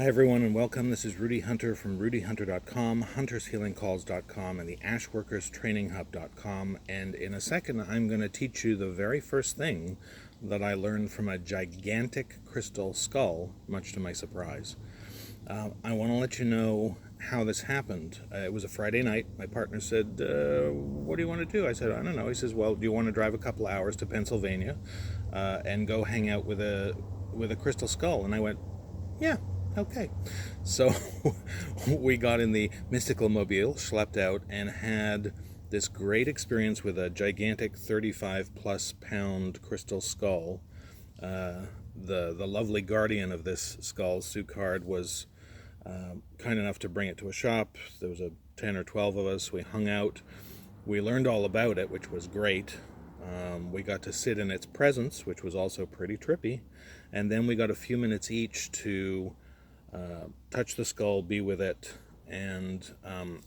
Hi everyone and welcome. This is Rudy Hunter from rudyhunter.com, huntershealingcalls.com, and the ashworkerstrainininghub.com. And in a second, I'm going to teach you the very first thing that I learned from a gigantic crystal skull, much to my surprise. I want to let you know how this happened. It was a Friday night. My partner said, what do you want to do? I said, I don't know. He says, well, do you want to drive a couple hours to Pennsylvania and go hang out with a crystal skull? And I went, yeah, okay. So we got in the mystical mobile, schlepped out, and had this great experience with a gigantic 35 plus pound crystal skull. The lovely guardian of this skull, Sue Card, was kind enough to bring it to a shop. There was 10 or 12 of us. We hung out. We learned all about it, which was great. We got to sit in its presence, which was also pretty trippy. And then we got a few minutes each to touch the skull, be with it. And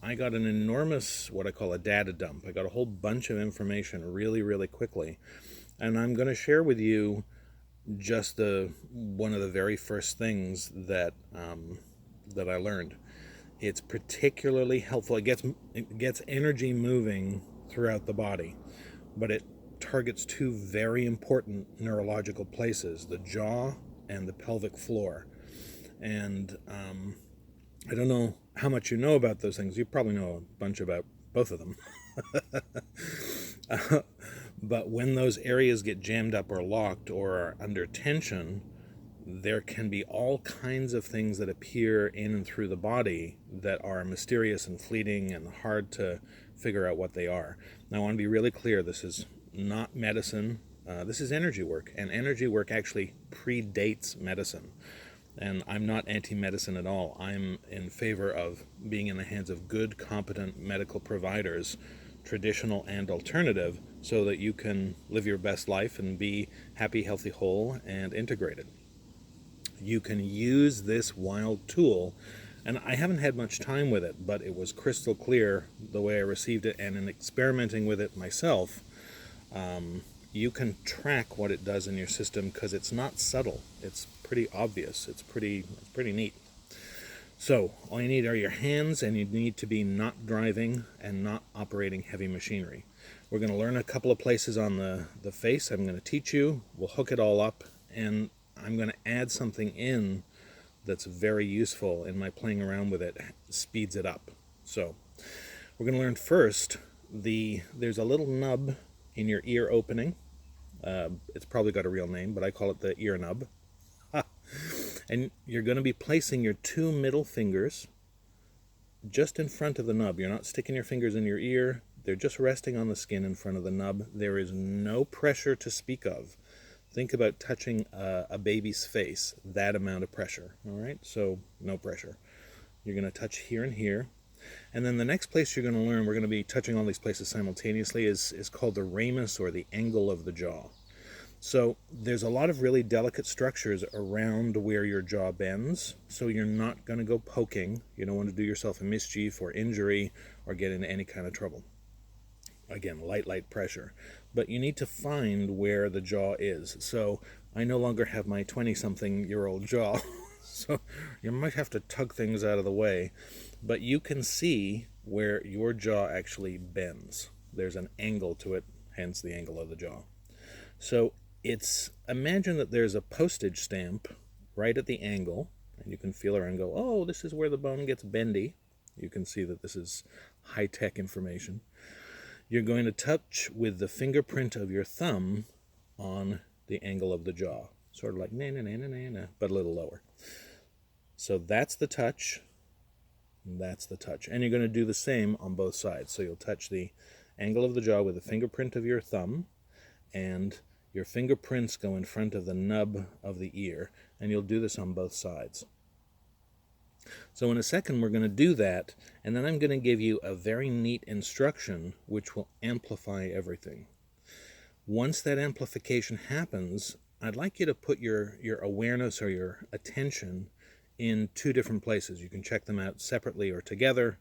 I got an enormous, what I call a data dump. I got a whole bunch of information really, really quickly. And I'm going to share with you just one of the very first things that I learned. It's particularly helpful. It gets energy moving throughout the body, but it targets two very important neurological places, the jaw and the pelvic floor. And I don't know how much you know about those things. You probably know a bunch about both of them. But when those areas get jammed up or locked or are under tension, there can be all kinds of things that appear in and through the body that are mysterious and fleeting and hard to figure out what they are. Now, I want to be really clear. This is not medicine. This is energy work, and energy work actually predates medicine. And I'm not anti-medicine at all. I'm in favor of being in the hands of good, competent medical providers, traditional and alternative, so that you can live your best life and be happy, healthy, whole, and integrated. You can use this wild tool, and I haven't had much time with it, but it was crystal clear the way I received it, and in experimenting with it myself, you can track what it does in your system because it's not subtle. It's pretty obvious. It's pretty neat. So all you need are your hands, and you need to be not driving and not operating heavy machinery. We're going to learn a couple of places on the face. I'm going to teach you. We'll hook it all up, and I'm going to add something in that's very useful in my playing around with it. Speeds it up. So we're going to learn first, there's a little nub in your ear opening. It's probably got a real name, but I call it the ear nub. And you're going to be placing your two middle fingers just in front of the nub. You're not sticking your fingers in your ear. They're just resting on the skin in front of the nub. There is no pressure to speak of. Think about touching a baby's face, that amount of pressure, all right? So no pressure. You're going to touch here and here. And then the next place you're going to learn, we're going to be touching all these places simultaneously, is called the ramus, or the angle of the jaw. So there's a lot of really delicate structures around where your jaw bends, so you're not going to go poking. You don't want to do yourself a mischief or injury or get into any kind of trouble. Again, light pressure. But you need to find where the jaw is. So I no longer have my 20-something-year-old jaw, so you might have to tug things out of the way. But you can see where your jaw actually bends. There's an angle to it, hence the angle of the jaw. So imagine that there's a postage stamp right at the angle, and you can feel around and go, oh, this is where the bone gets bendy. You can see that this is high-tech information. You're going to touch with the fingerprint of your thumb on the angle of the jaw, sort of like na-na-na-na-na, but a little lower. So that's the touch. That's the touch. And you're going to do the same on both sides. So you'll touch the angle of the jaw with the fingerprint of your thumb, and your fingerprints go in front of the nub of the ear, and you'll do this on both sides. So in a second we're going to do that, and then I'm going to give you a very neat instruction which will amplify everything. Once that amplification happens, I'd like you to put your awareness or your attention in two different places. You can check them out separately or together.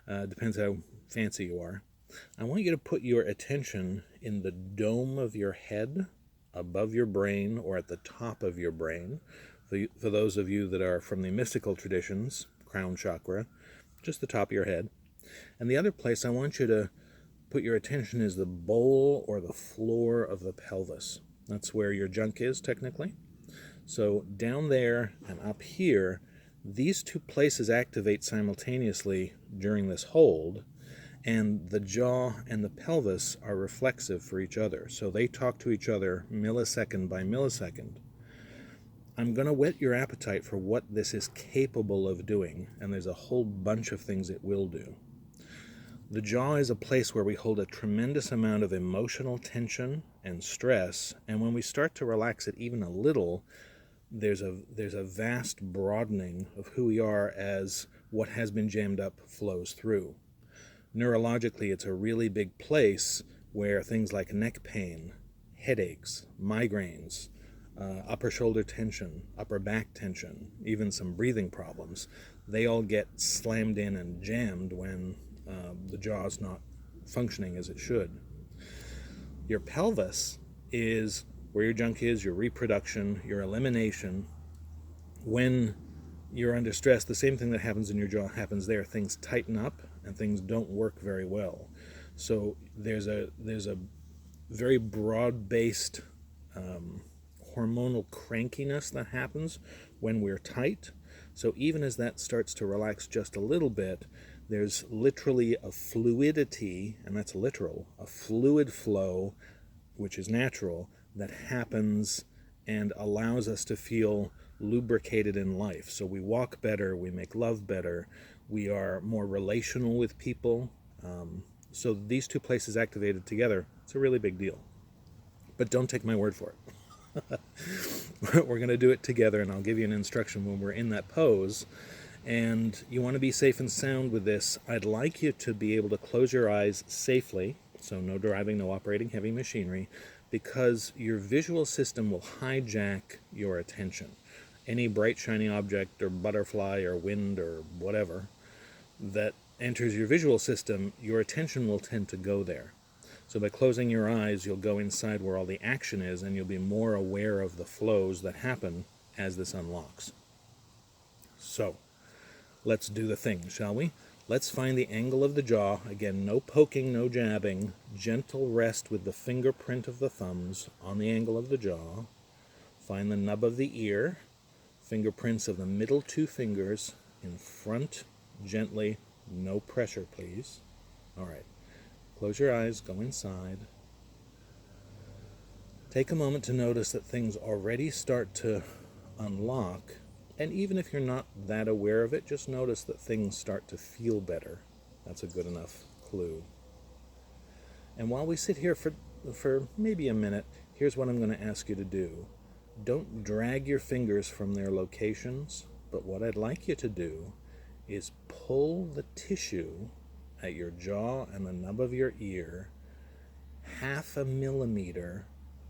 Depends how fancy you are. I want you to put your attention in the dome of your head, above your brain, or at the top of your brain, For those of you that are from the mystical traditions, crown chakra, just the top of your head. And the other place I want you to put your attention is the bowl or the floor of the pelvis. That's where your junk is, technically. So down there and up here, these two places activate simultaneously during this hold, and the jaw and the pelvis are reflexive for each other. So they talk to each other millisecond by millisecond. I'm going to whet your appetite for what this is capable of doing, and there's a whole bunch of things it will do. The jaw is a place where we hold a tremendous amount of emotional tension and stress, and when we start to relax it even a little, there's a vast broadening of who we are as what has been jammed up flows through. Neurologically, it's a really big place where things like neck pain, headaches, migraines, upper shoulder tension, upper back tension, even some breathing problems, they all get slammed in and jammed when the jaw's not functioning as it should. Your pelvis is where your junk is, your reproduction, your elimination. When you're under stress, the same thing that happens in your jaw happens there. Things tighten up and things don't work very well. So there's a very broad-based hormonal crankiness that happens when we're tight. So even as that starts to relax just a little bit, there's literally a fluidity, and that's literal, a fluid flow, which is natural, that happens and allows us to feel lubricated in life. So we walk better, we make love better, we are more relational with people. So these two places activated together, it's a really big deal. But don't take my word for it. We're going to do it together, and I'll give you an instruction when we're in that pose. And you want to be safe and sound with this. I'd like you to be able to close your eyes safely, so no driving, no operating heavy machinery, because your visual system will hijack your attention. Any bright, shiny object or butterfly or wind or whatever that enters your visual system, your attention will tend to go there. So by closing your eyes, you'll go inside where all the action is, and you'll be more aware of the flows that happen as this unlocks. So, let's do the thing, shall we? Let's find the angle of the jaw. Again, no poking, no jabbing. Gentle rest with the fingerprint of the thumbs on the angle of the jaw. Find the nub of the ear. Fingerprints of the middle two fingers in front, gently. No pressure, please. All right. Close your eyes, go inside. Take a moment to notice that things already start to unlock. And even if you're not that aware of it, just notice that things start to feel better. That's a good enough clue. And while we sit here for maybe a minute, here's what I'm going to ask you to do. Don't drag your fingers from their locations, but what I'd like you to do is pull the tissue at your jaw and the nub of your ear 0.5 millimeter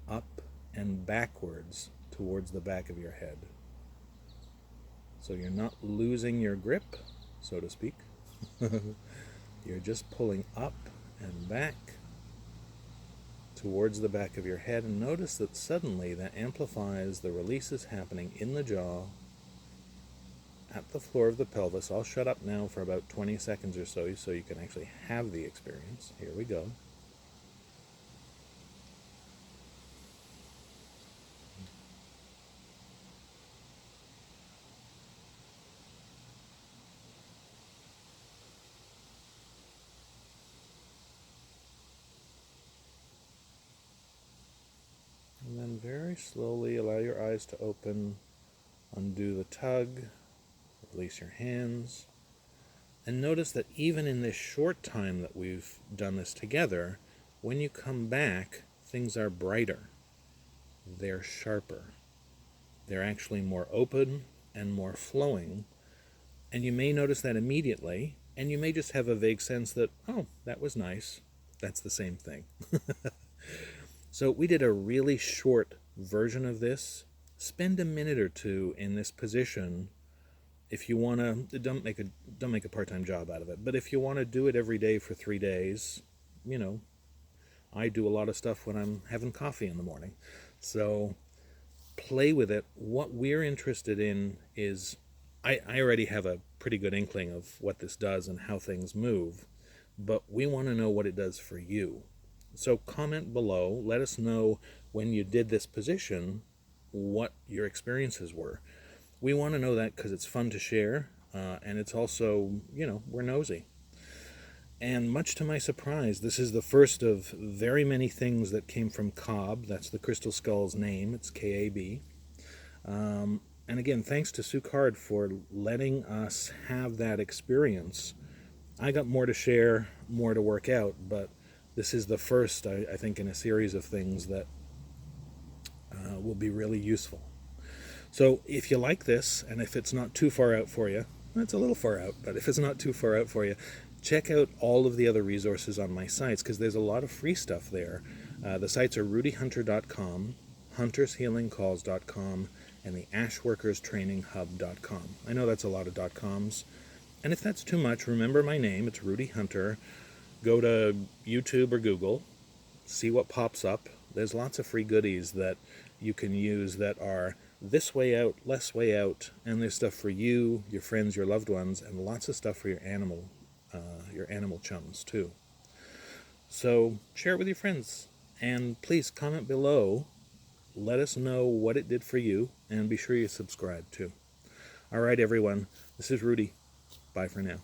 up and backwards towards the back of your head. So you're not losing your grip, so to speak. You're just pulling up and back towards the back of your head, and notice that suddenly that amplifies the releases happening in the jaw at the floor of the pelvis. I'll shut up now for about 20 seconds or so you can actually have the experience. Here we go. And then very slowly allow your eyes to open, undo the tug, release your hands, and notice that even in this short time that we've done this together, when you come back, things are brighter. They're sharper. They're actually more open and more flowing. And you may notice that immediately, and you may just have a vague sense that, oh, that was nice. That's the same thing. So we did a really short version of this. Spend a minute or two in this position. If you want to, don't make a part-time job out of it, but if you want to do it every day for 3 days, I do a lot of stuff when I'm having coffee in the morning. So play with it. What we're interested in is, I already have a pretty good inkling of what this does and how things move, but we want to know what it does for you. So comment below, let us know when you did this position, what your experiences were. We want to know that because it's fun to share, and it's also, we're nosy. And much to my surprise, this is the first of very many things that came from Cobb. That's the crystal skull's name. It's K-A-B. And again, thanks to Sue Card for letting us have that experience. I got more to share, more to work out, but this is the first, I think, in a series of things that will be really useful. So if you like this, and if it's not too far out for you, it's a little far out, but if it's not too far out for you, check out all of the other resources on my sites, because there's a lot of free stuff there. The sites are rudyhunter.com, huntershealingcalls.com, and the ashworkerstrainинghub.com. I know that's a lot of .coms, and if that's too much, remember my name. It's Rudy Hunter. Go to YouTube or Google, see what pops up. There's lots of free goodies that you can use that are this way out, less way out, and there's stuff for you, your friends, your loved ones, and lots of stuff for your animal chums too. So share it with your friends, and please comment below. Let us know what it did for you, and be sure you subscribe too. All right, everyone, this is Rudy. Bye for now.